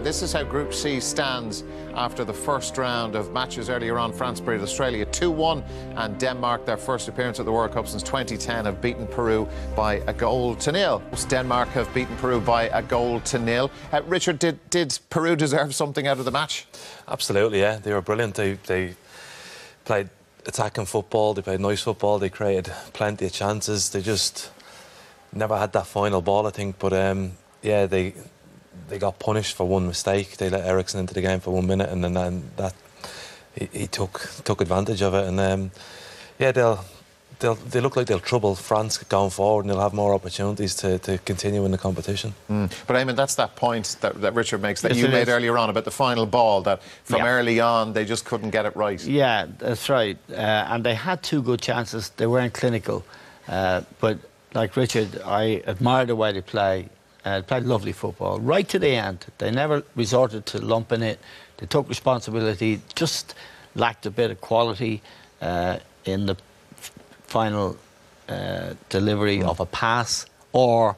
This is how Group C stands after the first round of matches earlier on. France beat Australia 2-1, and Denmark, their first appearance at the World Cup since 2010, have beaten Peru by 1-0. Denmark have beaten Peru by 1-0. Richard, did Peru deserve something out of the match? Absolutely, yeah. They were brilliant. They played attacking football, they played nice football, they created plenty of chances. They just never had that final ball, I think. But yeah, they got punished for one mistake. They let Eriksen into the game for 1 minute, and then that he took advantage of it. And yeah, they look like they'll trouble France going forward, and they'll have more opportunities to continue in the competition. But Eamon, that's that point that Richard makes, that you made earlier on about the final ball, that from early on they just couldn't get it right. Yeah, that's right. And they had two good chances. They weren't clinical. But like Richard, I admire the way they play. Played lovely football right to the end. They never resorted to lumping it. They took responsibility, just lacked a bit of quality in the final delivery of a pass or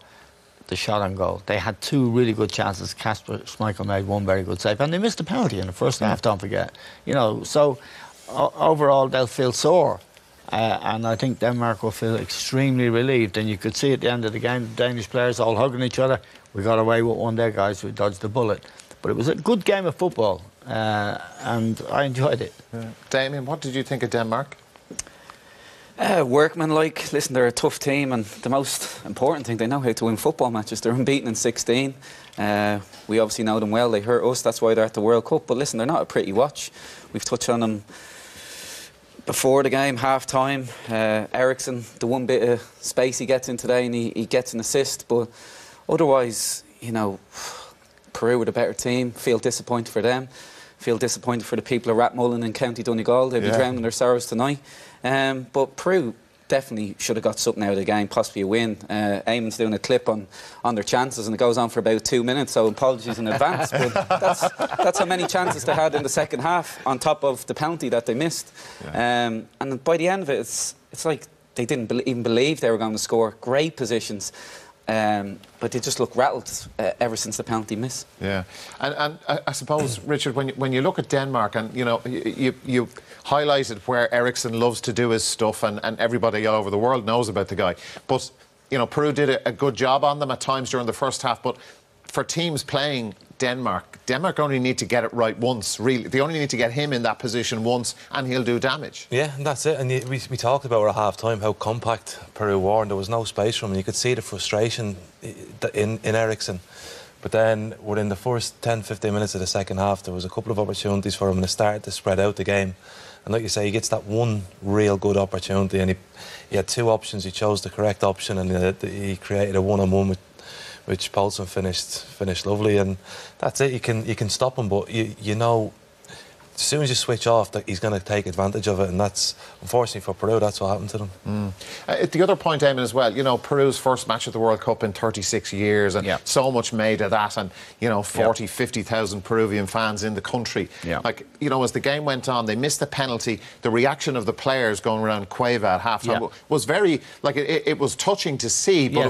the shot on goal. They had two really good chances. Kasper Schmeichel made one very good save, and they missed a penalty in the first half, don't forget. You know, so overall they'll feel sore. And I think Denmark will feel extremely relieved. And you could see at the end of the game, the Danish players all hugging each other. We got away with one there, guys. We dodged the bullet. But it was a good game of football, and I enjoyed it. Damien, what did you think of Denmark? Workmanlike. Listen, they're a tough team, and the most important thing, they know how to win football matches. They're unbeaten in 16. We obviously know them well. They hurt us. That's why they're at the World Cup. But listen, they're not a pretty watch. We've touched on them before the game, half-time. Eriksen, the one bit of space he gets in today, and he gets an assist. But otherwise, you know, Peru were the better team. Feel disappointed for them. Feel disappointed for the people of Rathmullen in County Donegal. They'll be drowning their sorrows tonight. But Peru definitely should have got something out of the game, possibly a win. Eamon's doing a clip on their chances, and it goes on for about 2 minutes, so apologies in advance. But that's how many chances they had in the second half, on top of the penalty that they missed. And by the end of it, it's like they didn't even believe they were going to score. Great positions. But they just look rattled ever since the penalty miss. Yeah, and I suppose, Richard, when you look at Denmark, and you know, you highlighted where Eriksen loves to do his stuff, and everybody all over the world knows about the guy. But you know, Peru did a good job on them at times during the first half. But for teams playing Denmark only need to get it right once, really. They only need to get him in that position once, and he'll do damage. Yeah, and that's it. And we talked about at half-time how compact Peru were, and there was no space for him, and you could see the frustration in Eriksen. But then, within the first 10-15 minutes of the second half, there was a couple of opportunities for him, and it started to spread out the game. And like you say, he gets that one real good opportunity, and he had two options. He chose the correct option, and he created a one-on-one which Poulsen finished lovely, and that's it. You can stop him, but you know, as soon as you switch off, that he's going to take advantage of it, and that's, unfortunately for Peru, that's what happened to them. The other point, Eamon, as well, you know, Peru's first match at the World Cup in 36 years, and so much made of that, and, you know, 50,000 Peruvian fans in the country. Like, you know, as the game went on, they missed the penalty. The reaction of the players going around Cueva at half-time was very, like, it was touching to see, but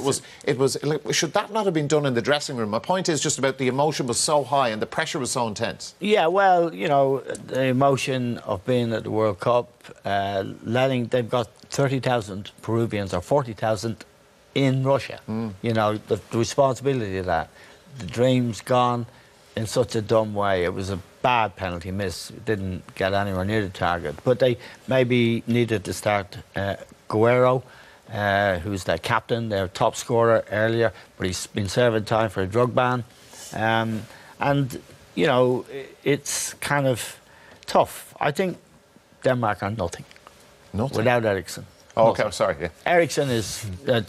it was like, should that not have been done in the dressing room? My point is just about the emotion was so high and the pressure was so intense. Yeah, well, you know, the emotion of being at the World Cup, they've got 30,000 Peruvians or 40,000 in Russia. You know, the responsibility of that. The dream's gone in such a dumb way. It was a bad penalty miss. It didn't get anywhere near the target. But they maybe needed to start Guerrero, who's their captain, their top scorer earlier, but he's been serving time for a drug ban. And, you know, it's kind of tough. I think Denmark are nothing. Without Eriksen. Oh, okay, I'm sorry. Eriksen is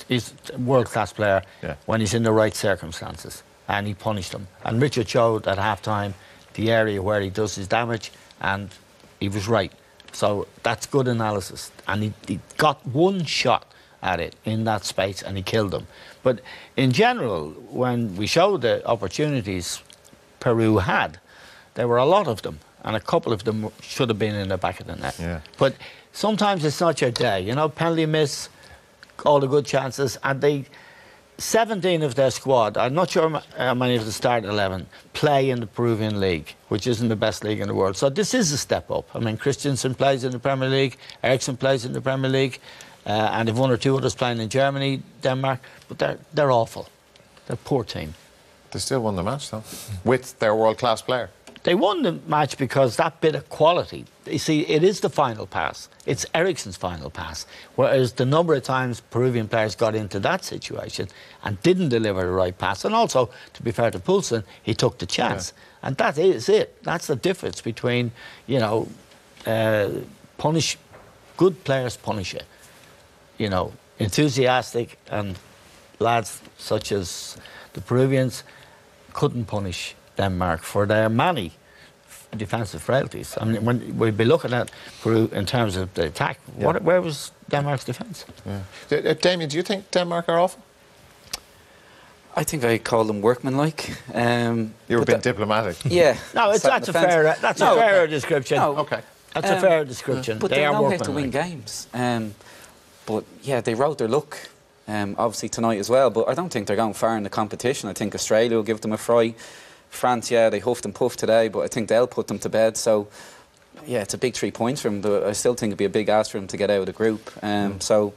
he's a world-class player when he's in the right circumstances, and he punished them. And Richard showed at half-time the area where he does his damage, and he was right. So that's good analysis. And he got one shot at it in that space, and he killed them. But in general, when we showed the opportunities Peru had, there were a lot of them, and a couple of them should have been in the back of the net. But sometimes it's not your day, you know, penalty miss, all the good chances, and 17 of their squad, I'm not sure how many of the start 11, play in the Peruvian league, which isn't the best league in the world. So this is a step up. I mean, Christensen plays in the Premier League, Eriksson plays in the Premier League, and if 1 or 2 others playing in Germany, Denmark, but they're awful. They're a poor team. They still won the match, though, with their world-class player. They won the match because that bit of quality, you see, it is the final pass. It's Eriksson's final pass. Whereas the number of times Peruvian players got into that situation and didn't deliver the right pass. And also, to be fair to Poulsen, he took the chance. Yeah. And that is it. That's the difference between, you know, good players punish it. You know, enthusiastic and lads such as the Peruvians couldn't punish Denmark for their many defensive frailties. I mean, when we'd be looking at Peru in terms of the attack, where was Denmark's defence? Yeah. Damien, do you think Denmark are awful? I think I call them workmanlike. You were being diplomatic. Yeah. No, that's a fairer description. No, okay. That's a fair description. But they know how to win games. But yeah, they rode their luck. Obviously tonight as well. But I don't think they're going far in the competition. I think Australia will give them a fright. France, yeah, they huffed and puffed today, but I think they'll put them to bed. So, yeah, it's a big 3 points for them. But I still think it'd be a big ask for them to get out of the group. So,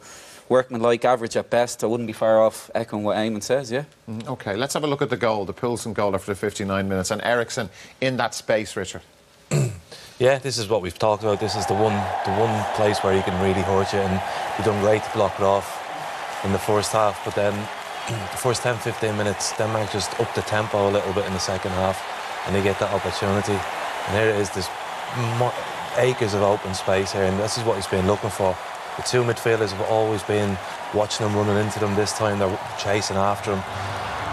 workmanlike, average at best. I wouldn't be far off echoing what Eamon says, yeah. OK, let's have a look at the goal, the Poulsen goal after the 59 minutes. And Eriksson in that space, Richard. Yeah, this is what we've talked about. This is the one place where he can really hurt you, and he's done great to block it off in the first half. But then the first 10-15 minutes, Denmark just upped the tempo a little bit in the second half, and they get that opportunity. And here it is, there's acres of open space here, and this is what he's been looking for. The 2 midfielders have always been watching him, running into them. This time they're chasing after him.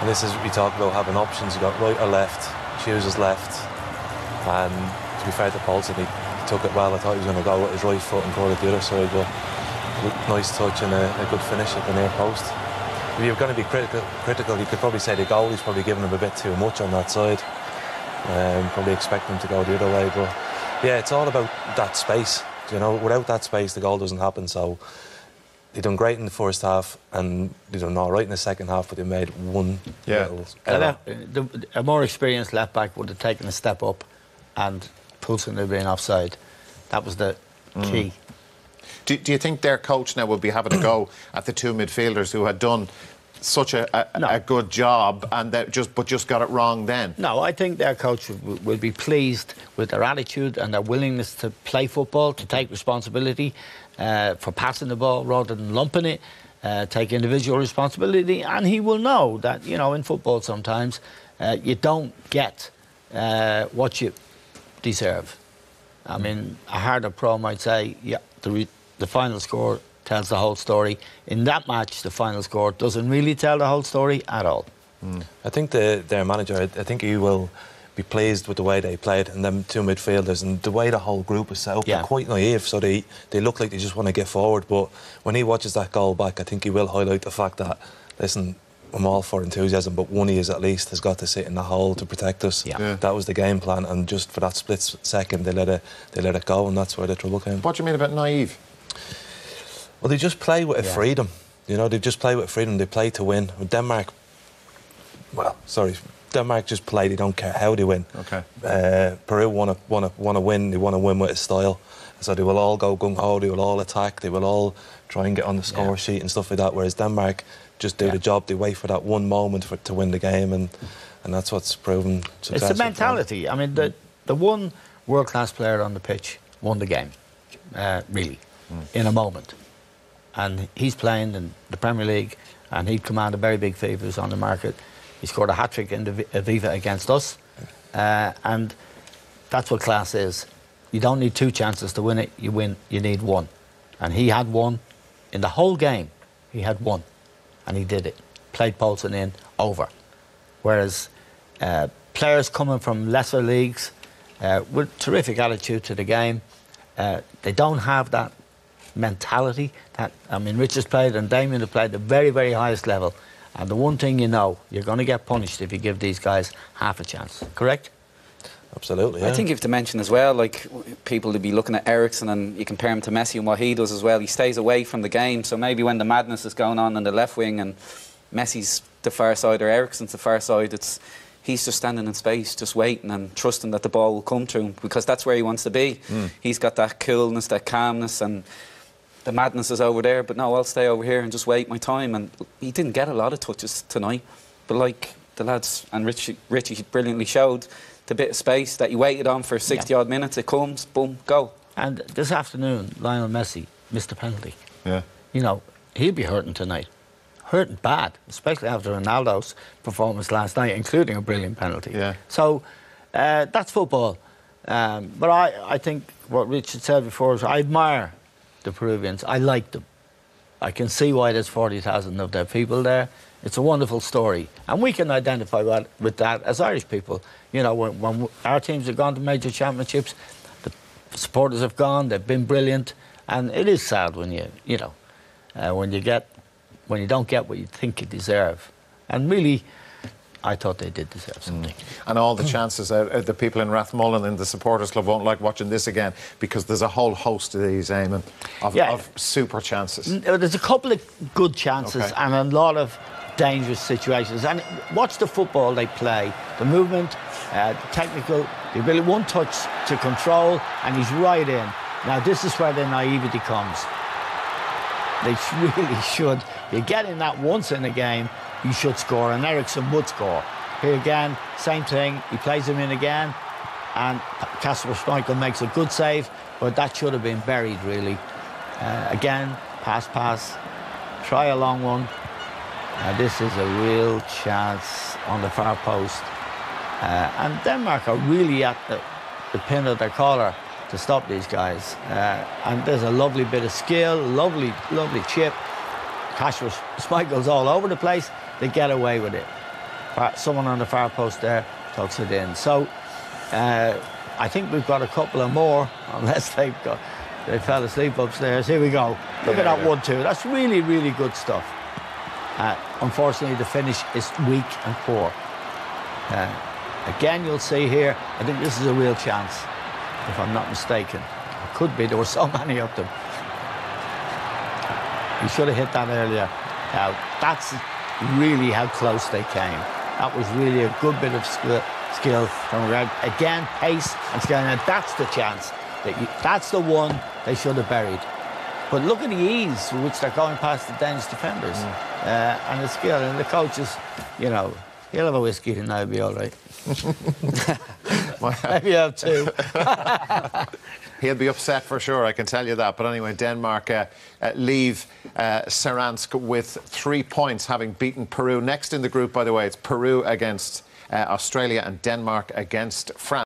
And this is, we talk about having options. You've got right or left, chooses left. And to be fair to Poulsen, he took it well. I thought he was going to go with his right foot and curl it the other side, but nice touch and a good finish at the near post. If you're going to be critical, you could probably say the goalie's probably given him a bit too much on that side. Probably expect him to go the other way, but yeah, it's all about that space. You know, without that space, the goal doesn't happen. So they done great in the first half, and they done all right in the second half, but they made one little error. A more experienced left back would have taken a step up, and Poulsen would have been offside. That was the key. Do you think their coach now will be having a go at the 2 midfielders who had done such a good job and just got it wrong then? No, I think their coach will be pleased with their attitude and their willingness to play football, to take responsibility for passing the ball rather than lumping it, take individual responsibility, and he will know that, you know, in football sometimes you don't get what you deserve. I mean, a harder pro might say, yeah, the final score tells the whole story. In that match, the final score doesn't really tell the whole story at all. I think their manager, I think he will be pleased with the way they played, and them 2 midfielders and the way the whole group is set up. They're quite naive, so they look like they just want to get forward. But when he watches that goal back, I think he will highlight the fact that, listen, I'm all for enthusiasm, but one of us at least has got to sit in the hole to protect us. That was the game plan, and just for that split second, they let it go, and that's where the trouble came. What do you mean about naive? Well, they just play with freedom. You know, they just play with freedom. They play to win. With Denmark, Denmark just play. They don't care how they win. Okay. Peru want to win. They want to win with a style. So they will all go gung ho. They will all attack. They will all try and get on the score sheet and stuff like that. Whereas Denmark just do the job. They wait for that one moment to win the game, and that's what's proven successful. It's the mentality. I mean, the one world-class player on the pitch won the game, really, in a moment. And he's playing in the Premier League, and he'd command a very big favours on the market. He scored a hat-trick in the Aviva against us, and that's what class is. You don't need 2 chances to win it. You need 1. And he had 1 in the whole game. He had 1, and he did it. Played Poulsen in, over. Whereas players coming from lesser leagues with terrific attitude to the game, they don't have that mentality. I mean, Richard's played and Damien have played the very, very highest level. And the one thing you know, you're going to get punished if you give these guys half a chance. Correct? Absolutely, yeah. I think you have to mention as well, like, people to be looking at Eriksson, and you compare him to Messi and what he does as well. He stays away from the game, so maybe when the madness is going on in the left wing and Messi's the far side or Eriksen's the far side, he's just standing in space, just waiting and trusting that the ball will come to him, because that's where he wants to be. He's got that coolness, that calmness, and the madness is over there. But no, I'll stay over here and just wait my time. And he didn't get a lot of touches tonight, but like the lads and Richie brilliantly showed, the bit of space that he waited on for 60-odd minutes, it comes, boom, go. And this afternoon, Lionel Messi missed a penalty. Yeah. You know, he'll be hurting tonight. Hurting bad, especially after Ronaldo's performance last night, including a brilliant penalty. Yeah. So that's football. But I think what Richard said before is I admire the Peruvians. I like them. I can see why there's 40,000 of their people there. It's a wonderful story. And we can identify with that as Irish people. You know, when our teams have gone to major championships, the supporters have gone, they've been brilliant. And it is sad when when you don't get what you think you deserve. And really, I thought they did deserve something. And all the chances, the people in Rathmullen and the supporters club won't like watching this again, because there's a whole host of these, Eamon, of super chances. There's a couple of good chances and a lot of dangerous situations. And watch the football they play, the movement, the technical, the ability, one touch to control, and he's right in. Now, this is where the naivety comes. They really should. You get in that once in a game, you should score, and Eriksen would score. Here again, same thing. He plays him in again, and Kasper Schmeichel makes a good save, but that should have been buried, really. Again, pass, try a long one. This is a real chance on the far post. And Denmark are really at the pin of their collar to stop these guys. And there's a lovely bit of skill, lovely chip. Kasper Schmeichel's all over the place. They get away with it. Someone on the far post there tucks it in. So I think we've got a couple of more, unless they fell asleep upstairs. Here we go. Look at that 1-2. That's really, really good stuff. Unfortunately, the finish is weak and poor. Again, you'll see here, I think this is a real chance, if I'm not mistaken. It could be, there were so many of them. He should have hit that earlier. Now, that's really how close they came. That was really a good bit of skill from around. Again, pace and skill. Now, that's the chance. That's the one they should have buried. But look at the ease with which they're going past the Danish defenders. And the skill. And the coaches, you know, he'll have a whiskey and I'll be all right. Maybe have two. He'll be upset for sure, I can tell you that. But anyway, Denmark leave Saransk with 3 points, having beaten Peru. Next in the group, by the way, it's Peru against Australia and Denmark against France.